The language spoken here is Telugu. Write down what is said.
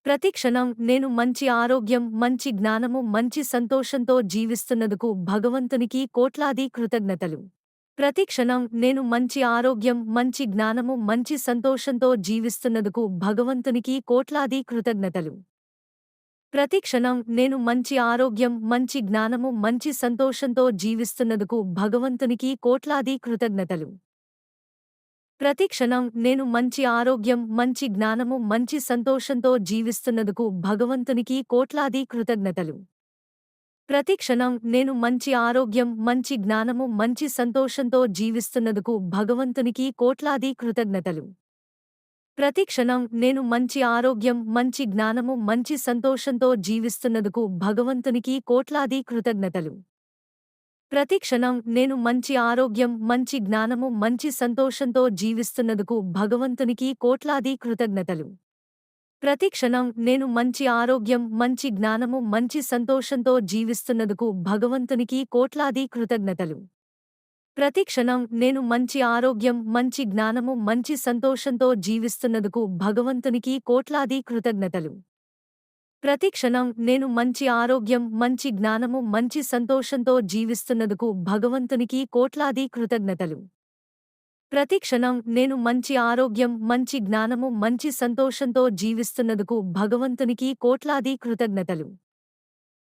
ప్రతి క్షణం నేను మంచి ఆరోగ్యం, మంచి జ్ఞానము, మంచి సంతోషంతో జీవిస్తున్నందుకు భగవంతునికి కోట్లాది కృతజ్ఞతలు. ప్రతి క్షణం నేను మంచి ఆరోగ్యం, మంచి జ్ఞానము, మంచి సంతోషంతో జీవిస్తున్నందుకు భగవంతునికి కోట్లాది కృతజ్ఞతలు. ప్రతి క్షణం నేను మంచి ఆరోగ్యం, మంచి జ్ఞానము, మంచి సంతోషంతో జీవిస్తున్నందుకు భగవంతునికి కోట్లాది కృతజ్ఞతలు. ప్రతి క్షణం నేను మంచి ఆరోగ్యం, మంచి జ్ఞానము, మంచి సంతోషంతో జీవిస్తున్నందుకు భగవంతునికి కోట్లాది కృతజ్ఞతలు. ప్రతి క్షణం నేను మంచి ఆరోగ్యం, మంచి జ్ఞానము, మంచి సంతోషంతో జీవిస్తున్నందుకు భగవంతునికి కోట్లాది కృతజ్ఞతలు. ప్రతి క్షణం నేను మంచి ఆరోగ్యం, మంచి జ్ఞానము, మంచి సంతోషంతో జీవిస్తున్నందుకు భగవంతునికి కోట్లాది కృతజ్ఞతలు. ప్రతి క్షణం నేను మంచి ఆరోగ్యం, మంచి జ్ఞానము, మంచి సంతోషంతో జీవిస్తున్నందుకు భగవంతునికి కోట్లాది కృతజ్ఞతలు. ప్రతి క్షణం నేను మంచి ఆరోగ్యం, మంచి జ్ఞానము, మంచి సంతోషంతో జీవిస్తున్నందుకు భగవంతునికి కోట్లాది కృతజ్ఞతలు. ప్రతి క్షణం నేను మంచి ఆరోగ్యం, మంచి జ్ఞానము, మంచి సంతోషంతో జీవిస్తున్నందుకు భగవంతునికి కోట్లాది కృతజ్ఞతలు. ప్రతి క్షణం నేను మంచి ఆరోగ్యం, మంచి జ్ఞానము, మంచి సంతోషంతో జీవిస్తున్నందుకు భగవంతునికి కోట్లాది కృతజ్ఞతలు. ప్రతి క్షణం నేను మంచి ఆరోగ్యం, మంచి జ్ఞానము, మంచి సంతోషంతో జీవిస్తున్నందుకు భగవంతునికి కోట్లాది కృతజ్ఞతలు.